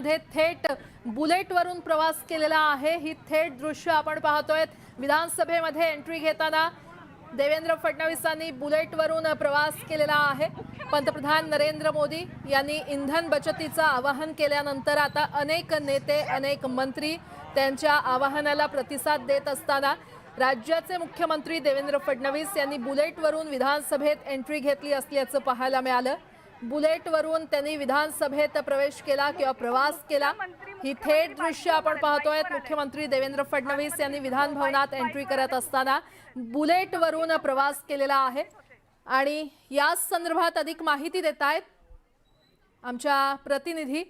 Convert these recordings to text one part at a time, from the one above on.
विधानसभेमध्ये थेट बुलेटवरून प्रवास केलेला आहे। ही थेट दृश्य आपण पाहतोय। विधानसभेमध्ये एंट्री घेताना देवेंद्र फडणवीसांनी बुलेटवरून प्रवास केलेला आहे। पंतप्रधान नरेंद्र मोदी यांनी इंधन बचतीचं आवाहन केल्यानंतर आता अनेक नेते अनेक मंत्री त्यांच्या आवाहनाला प्रतिसाद देत असताना राज्याचे मुख्यमंत्री देवेंद्र फडणवीस यांनी बुलेटवरून विधानसभेत एंट्री घेतली असल्याचं पाहायला मिळालं। बुलेटवरून त्यांनी विधानसभेत प्रवेश केला किंवा प्रवास केला। ही थेट दृश्य आपण पाहतोय। मुख्यमंत्री देवेंद्र फडणवीस यांनी विधान भवनात एंट्री करत असताना बुलेटवरून प्रवास केलेला आहे आणि या संदर्भात अधिक माहिती देत आहेत आमच्या प्रतिनिधी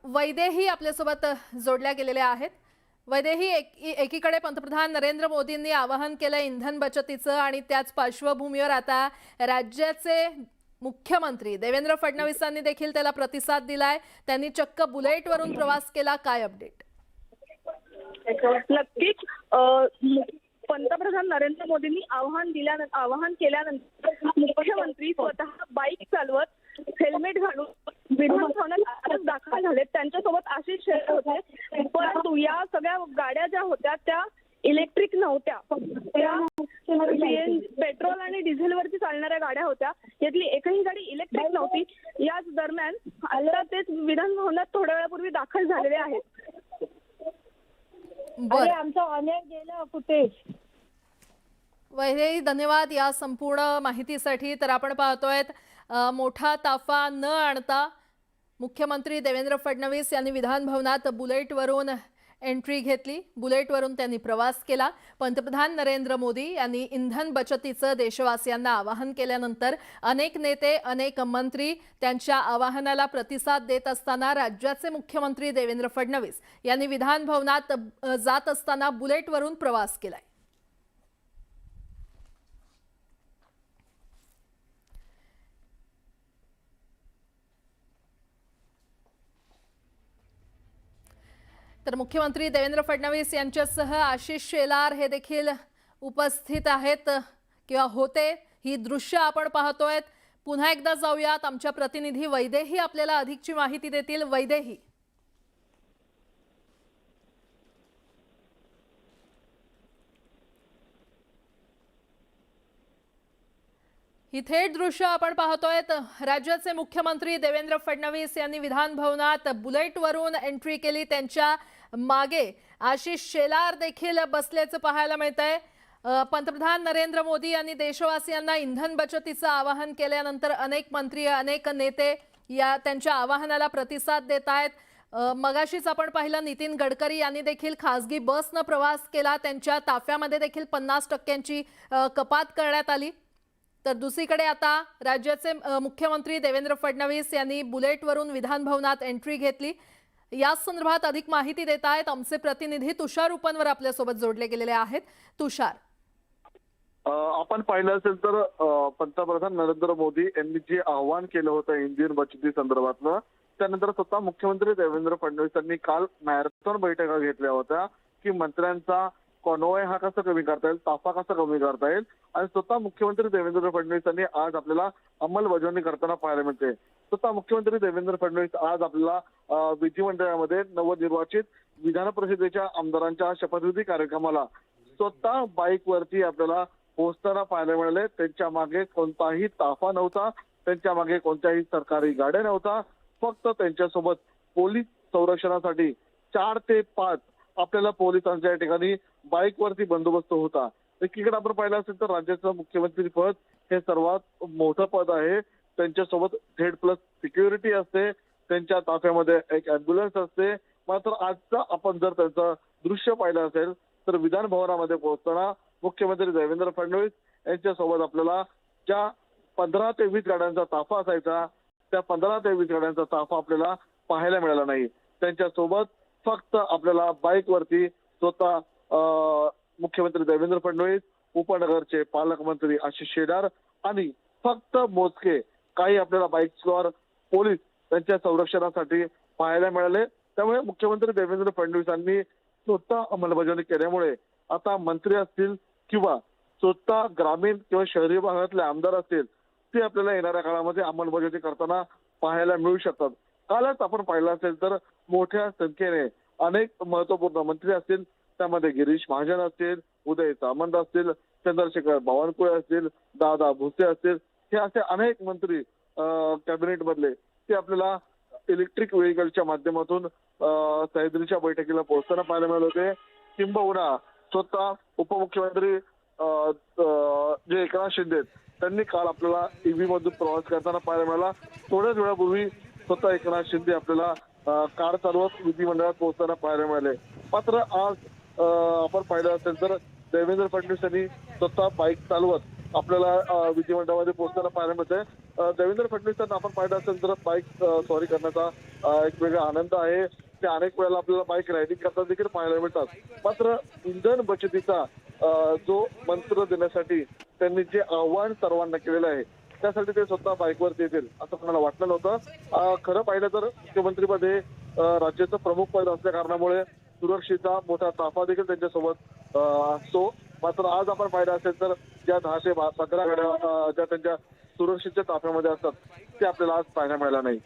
वैदेही आपल्यासोबत जोडल्या गेलेल्या आहेत। वैदेही, एकीकडे पंतप्रधान नरेंद्र मोदींनी आवाहन केलं इंधन बचतीचं आणि त्याच पार्श्वभूमीवर आता राज्याचे मुख्यमंत्री देवेंद्र फडणवीसांनी देखील त्याला प्रतिसाद दिलाय। त्यांनी चक्क बुलेटवरून प्रवास केला। काय अपडेट? नक्कीच पंतप्रधान नरेंद्र मोदींनी आवाहन केल्यानंतर मुख्यमंत्री स्वतः बाईक चालवत हेल्मेट घालून विधान भवनात दाखल झाले। त्यांच्यासोबत आशिष शेलार होते, परंतु या सगळ्या गाड्या ज्या होत्या त्या इलेक्ट्रिक नव्हत्या, पेट्रोल आणि डिझेलवरती चालणाऱ्या गाड्या होत्या। यातली एकही गाडी इलेक्ट्रिक नव्हती। याच दरम्यान आता तेच विधान भवनात थोड्या वेळापूर्वी दाखल झालेले आहेत। बरं, आमचं ऑनर गेलं फुटेज। वैदेही, धन्यवाद या संपूर्ण माहितीसाठी। तर आपण पाहतोय मोठा ताफा न आणता मुख्यमंत्री देवेंद्र फडणवीस यांनी विधान भवनात बुलेटवरून एंट्री घेतली। बुलेटवरून त्यांनी प्रवास केला। पंतप्रधान नरेंद्र मोदी यांनी इंधन बचतीचं देशवासियांना आवाहन केल्यानंतर अनेक नेते अनेक मंत्री त्यांच्या आवाहनाला प्रतिसाद देत असताना राज्याचे मुख्यमंत्री देवेंद्र फडणवीस यांनी विधान भवनात जात असताना बुलेटवरून प्रवास केलाय। तर मुख्यमंत्री देवेंद्र फडणवीस यांच्यासह आशिष शेलार हे देखील उपस्थित आहेत किंवा होते। ही दृश्य आपण पाहतोय। पुन्हा एकदा जाऊयात, आमच्या प्रतिनिधी वैदेही आपल्याला अधिकची माहिती देतील। वैदेही, ही थेट दृश्य आपण पाहतोय। राज्याचे मुख्यमंत्री देवेंद्र फडणवीस यांनी विधान भवनात बुलेटवरून एंट्री केली। त्यांच्या मागे आशिष शेलार देखील बसल्याचं पाहायला मिळतंय। पंतप्रधान नरेंद्र मोदी यांनी देशवासियांना इंधन बचतीचं आवाहन केल्यानंतर अनेक मंत्री अनेक नेते या त्यांच्या आवाहनाला प्रतिसाद देत आहेत। मगाशीच आपण पाहिलं नितीन गडकरी यांनी देखील खासगी बसनं प्रवास केला। त्यांच्या ताफ्यामध्ये देखील 50% कपात करण्यात आली। तर दुसरीकडे आता राज्याचे मुख्यमंत्री देवेंद्र फडणवीस यांनी बुलेटवरून विधान भवनात एंट्री घेतली। या संदर्भात अधिक माहिती देत आहेत आमचे प्रतिनिधी तुषार उपनवर आपल्यासोबत जोडले गेलेले आहेत। तुषार, आपण पाहिलं असेल तर पंतप्रधान नरेंद्र मोदी यांनी जे आवाहन केलं होतं इंधन बचती संदर्भातलं, त्यानंतर स्वतः मुख्यमंत्री देवेंद्र फडणवीस यांनी काल मॅरेथॉन बैठका घेतल्या होत्या की मंत्र्यांचा कॉन्वॉय हा कसा कमी करता येईल, ताफा कसा कमी करता येईल। आणि स्वतः मुख्यमंत्री देवेंद्र फडणवीस यांनी आज आपल्याला अंमलबजावणी करताना पाहायला मिळते। स्वतः मुख्यमंत्री देवेंद्र फडणवीस आज आपल्याला विधिमंडळामध्ये नवनिर्वाचित विधान परिषदेच्या आमदारांच्या शपथविधी कार्यक्रमाला स्वतः बाईकवरती आपल्याला पोहोचताना पाहायला मिळाले। त्यांच्या मागे कोणताही ताफा नव्हता, त्यांच्या मागे कोणत्याही सरकारी गाड्या नव्हता। फक्त त्यांच्यासोबत पोलीस संरक्षणासाठी 4 ते 5 आपल्याला पोलिसांच्या या ठिकाणी बाईकवरती बंदोबस्त होता। एकीकडे आपण पाहिलं असेल तर राज्याचं मुख्यमंत्री पद हे सर्वात मोठं पद आहे। त्यांच्यासोबत Z+ सिक्युरिटी असते, त्यांच्या ताफ्यामध्ये एक अँब्युलन्स असते। मात्र आजचं आपण जर त्यांचं दृश्य पाहिलं असेल तर विधान भवनामध्ये पोहोचताना मुख्यमंत्री देवेंद्र फडणवीस यांच्यासोबत आपल्याला ज्या 15 ते 20 गाड्यांचा ताफा असायचा त्या 15 ते 20 गाड्यांचा ताफा आपल्याला पाहायला मिळाला नाही। त्यांच्यासोबत फक्त आपल्याला बाईकवरती स्वतः मुख्यमंत्री देवेंद्र फडणवीस, उपनगरचे पालकमंत्री आशिष शेलार आणि फक्त मोजके काही आपल्याला बाईकवर पोलीस त्यांच्या संरक्षणासाठी पाहायला मिळाले। त्यामुळे मुख्यमंत्री देवेंद्र फडणवीसांनी स्वतः अंमलबजावणी केल्यामुळे आता मंत्री असतील किंवा स्वतः ग्रामीण किंवा शहरी भागातले आमदार असतील ते आपल्याला येणाऱ्या काळामध्ये अंमलबजावणी करताना पाहायला मिळू शकतात। कालच आपण पाहिलं असेल तर मोठ्या संख्येने अनेक महत्वपूर्ण मंत्री असतील, त्यामध्ये गिरीश महाजन असतील, उदय सामंत असतील, चंद्रशेखर बावनकुळे असतील, दादा भुसे असतील, हे असे अनेक मंत्री कॅबिनेट मधले ते आपल्याला इलेक्ट्रिक व्हेकलच्या माध्यमातून सह्याद्रीच्या बैठकीला पोहोचताना पाहायला मिळाले होते. किंबहुना स्वतः उपमुख्यमंत्री जे एकनाथ शिंदे त्यांनी काल आपल्याला ईव्ही मधून प्रवास करताना पाहायला मिळाला. थोड्याच वेळापूर्वी स्वतः एकनाथ शिंदे आपल्याला कार चालवत विधिमंडळात पोहोचताना पाहायला मिळाले. मात्र आज आपण पाहिलं असेल तर देवेंद्र फडणवीस यांनी स्वतः बाईक चालवत आपल्याला विधिमंडळामध्ये पोहोचताना पाहायला मिळतंय. देवेंद्र फडणवीस यांना आपण पाहिलं असेल तर बाईक स्वारी करण्याचा एक वेगळा आनंद आहे. ते अनेक वेळेला आपल्याला बाईक रायडिंग करताना देखील पाहायला मिळतात. मात्र इंधन बचतीचा जो मंत्र देण्यासाठी त्यांनी जे आव्हान सर्वांना केलेलं आहे त्यासाठी ते स्वतः बाईकवरती येतील असं कोणाला वाटलं नव्हतं. खरं पाहिलं तर मुख्यमंत्रीमध्ये राज्याचं प्रमुख पद असल्या कारणामुळे सुरक्षेचा मोठा ताफा देखील त्यांच्यासोबत असतो. मात्र आज आपण पाहिलं असेल तर ज्या 10 ते 15 गाड्या ज्या त्यांच्या सुरक्षेच्या ताफ्यामध्ये असतात ते आपल्याला आज पाहायला मिळालं नाही.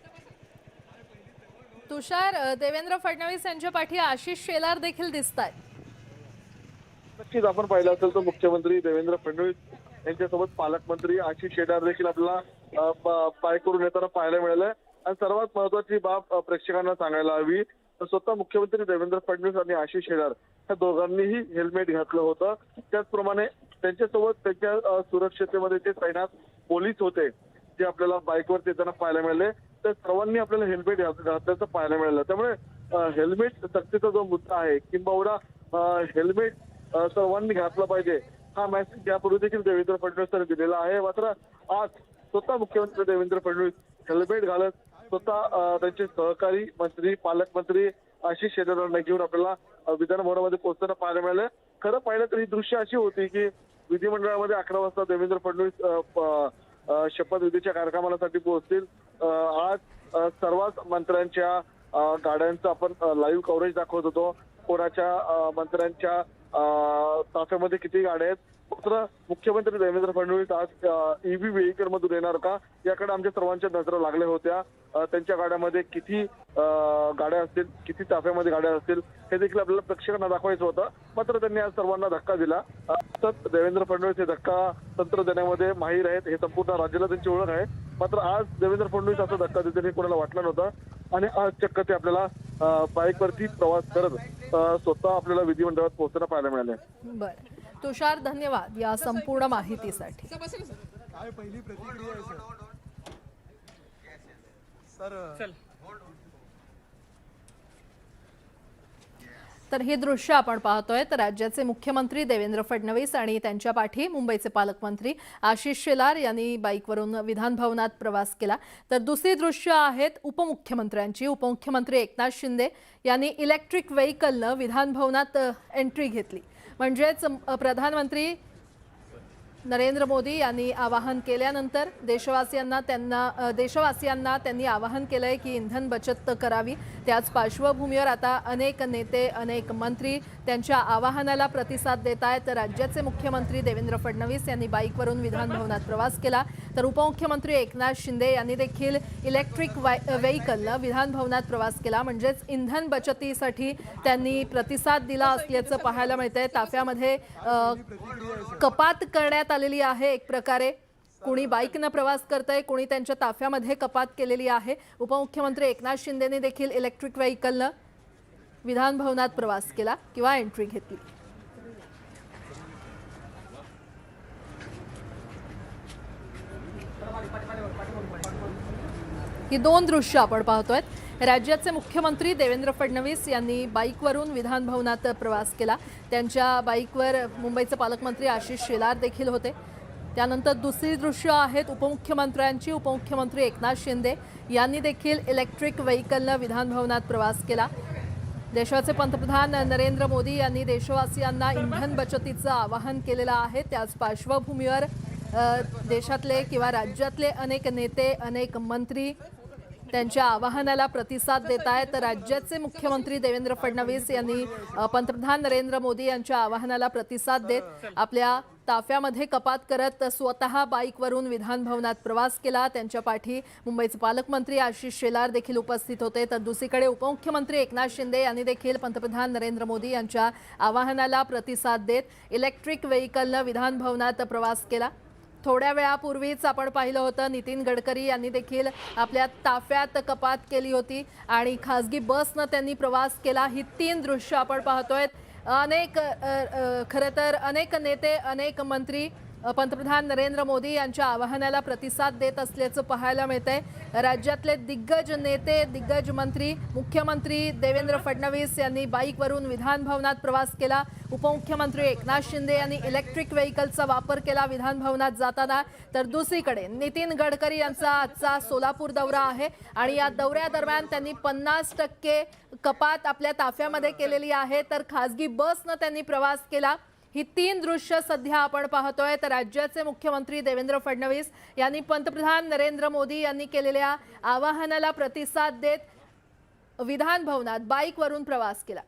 तुषार, देवेंद्र फडणवीस यांच्या पाठी आशिष शेलार देखील दिसतायत. नक्कीच आपण पाहिलं असेल तर मुख्यमंत्री देवेंद्र फडणवीस यांच्यासोबत पालकमंत्री आशिष शेलार देखील आपल्याला बाईकवरून येताना पाहायला मिळालंय. आणि सर्वात महत्वाची बाब प्रेक्षकांना सांगायला हवी तर स्वतः मुख्यमंत्री देवेंद्र फडणवीस आणि आशिष शेलार या दोघांनीही हेल्मेट घातलं होतं. त्याचप्रमाणे त्यांच्यासोबत त्यांच्या सुरक्षतेमध्ये जे तैनात पोलीस होते जे आपल्याला बाईकवरती येताना पाहायला मिळाले तर सर्वांनी आपल्याला हेल्मेट घातल्याचं पाहायला मिळालं. त्यामुळे हेल्मेट सक्तीचा जो मुद्दा आहे किंबहुना हेल्मेट सर्वांनी घातलं पाहिजे हा मेसेज यापूर्वी देखील देवेंद्र फडणवीस यांनी दिलेला आहे. मात्र आज स्वतः मुख्यमंत्री देवेंद्र फडणवीस हेल्मेट घालत स्वतः त्यांचे सहकारी मंत्री पालकमंत्री आशिष शेलारांना घेऊन आपल्याला विधान भवनामध्ये पोहोचताना पाहायला मिळालं. खरं पाहिलं तर ही दृश्य अशी होती की विधिमंडळामध्ये 11 वाजता देवेंद्र फडणवीस शपथविधीच्या कार्यक्रमासाठी पोहोचतील. आज सर्वच मंत्र्यांच्या गाड्यांचं आपण लाईव्ह कव्हरेज दाखवत होतो. कोणाच्या मंत्र्यांच्या ताफ्यामध्ये किती गाड्या आहेत. मात्र मुख्यमंत्री देवेंद्र फडणवीस आज ईव्ही व्हेकल मधून येणार का याकडे आमच्या सर्वांच्या नजरा लागल्या होत्या. त्यांच्या गाड्यामध्ये किती गाड्या असतील, किती ताफ्यामध्ये गाड्या असतील हे देखील आपल्याला प्रेक्षकांना दाखवायचं होतं. मात्र त्यांनी आज सर्वांना धक्का दिला. देवेंद्र फडणवीस हे धक्का तंत्र देण्यामध्ये माहीर आहेत, हे संपूर्ण राज्याला त्यांची ओळख आहे. मात्र आज देवेंद्र फडणवीस असा धक्का देते हे कोणाला वाटलं नव्हतं आणि आज चक्क ते आपल्याला बाईकवरती प्रवास करत स्वतः आपल्याला विधिमंडळात पोहोचताना पाहायला मिळाले. बरं तुषार, धन्यवाद या संपूर्ण माहितीसाठी. काय पहिली प्रतिक्रिया आहे सर? तर हे दृश्य आपण पाहतोय तर राज्याचे मुख्यमंत्री देवेंद्र फडणवीस आणि त्यांच्या पाठी मुंबईचे पालकमंत्री आशिष शेलार यांनी बाईकवरून विधान भवनात प्रवास केला. तर दुसरी दृश्य आहेत उपमुख्यमंत्र्यांची. उपमुख्यमंत्री एकनाथ शिंदे यांनी इलेक्ट्रिक व्हेकलनं विधान भवनात एंट्री घेतली. म्हणजेच प्रधानमंत्री नरेंद्र मोदी यांनी आवाहन केल्यानंतर देशवासियांना त्यांनी आवाहन केलंय की इंधन बचत करावी. त्याच पार्श्वभूमीवर आता अनेक नेते अनेक मंत्री त्यांच्या आवाहनाला प्रतिसाद देत आहेत. राज्याचे मुख्यमंत्री देवेंद्र फडणवीस यांनी बाईकवरून विधान भवनात प्रवास केला तर उपमुख्यमंत्री एकनाथ शिंदे यांनी देखील इलेक्ट्रिक व्हेकलनं विधान भवनात प्रवास केला. म्हणजेच इंधन बचतीसाठी त्यांनी प्रतिसाद दिला असल्याचं पाहायला मिळतंय. ताफ्यामध्ये कपात करण्यात आलेली आहे. एक प्रकारे कोणी बाईकनं प्रवास करतंय, कोणी त्यांच्या ताफ्यामध्ये कपात केलेली आहे. उपमुख्यमंत्री एकनाथ शिंदेने देखील इलेक्ट्रिक व्हेकलनं विधान भवनात प्रवास केला किंवा एंट्री घेतली. ही दोन दृश्य आपण पाहतोय. राज्याचे मुख्यमंत्री देवेंद्र फडणवीस यांनी बाईकवरून विधान भवनात प्रवास केला. त्यांच्या बाईकवर मुंबईचे पालकमंत्री आशिष शेलार देखील होते. त्यानंतर दुसरी दृश्य आहेत उपमुख्यमंत्र्यांची. उपमुख्यमंत्री एकनाथ शिंदे यांनी देखील इलेक्ट्रिक व्हेकलनं विधान भवनात प्रवास केला. देशाचे पंतप्रधान नरेंद्र मोदी यांनी देशवासियांना इंधन बचतीचं आवाहन केलेलं आहे. त्याच पार्श्वभूमीवर देशातले किंवा राज्यातले अनेक नेते अनेक मंत्री त्यांच्या आवाहनाला प्रतिसाद देत आहेत. राज्याचे मुख्यमंत्री देवेंद्र फडणवीस यांनी पंतप्रधान नरेंद्र मोदी यांच्या आवाहनाला प्रतिसाद देत आपल्या ताफ्यामध्ये कपात करत स्वतः बाईकवरून विधान भवनात प्रवास केला. त्यांच्या पाठी मुंबईचे पालकमंत्री आशिष शेलार देखील उपस्थित होते. तर दुसरीकडे उपमुख्यमंत्री एकनाथ शिंदे यांनी देखील पंतप्रधान नरेंद्र मोदी यांच्या आवाहनाला प्रतिसाद देत इलेक्ट्रिक व्हेकलनं विधान भवनात प्रवास केला. थोड्या वेळापूर्वीच आपण पाहिलं होतं नितीन गडकरी यांनी देखील आपल्या ताफ्यात कपात केली होती आणि खासगी बसनं त्यांनी प्रवास केला. ही 3 दृश्य आपण पाहतोय. खरं तर अनेक नेते अनेक मंत्री पंतप्रधान नरेंद्र मोदी यांच्या आवाहनाला प्रतिसाद देत असल्याचं पाहायला मिळतंय. राज्यातले दिग्गज नेते दिग्गज मंत्री मुख्यमंत्री देवेंद्र फडणवीस यांनी बाईकवरून विधान भवनात प्रवास केला. उपमुख्यमंत्री एकनाथ शिंदे यांनी इलेक्ट्रिक व्हेकलचा वापर केला विधान भवनात जाताना. तर दुसरीकडे नितीन गडकरी यांचा आजचा सोलापूर दौरा आहे आणि या दौऱ्यादरम्यान त्यांनी 50% कपात आपल्या ताफ्यामध्ये केलेली आहे. तर खासगी बसनं त्यांनी प्रवास केला. ही 3 दृश्य सध्या आपण पाहतोय. तर राज्याचे मुख्यमंत्री देवेंद्र फडणवीस यांनी पंतप्रधान नरेंद्र मोदी यांनी केलेल्या आवाहनाला प्रतिसाद देत विधान भवनात बाईकवरून प्रवास केला.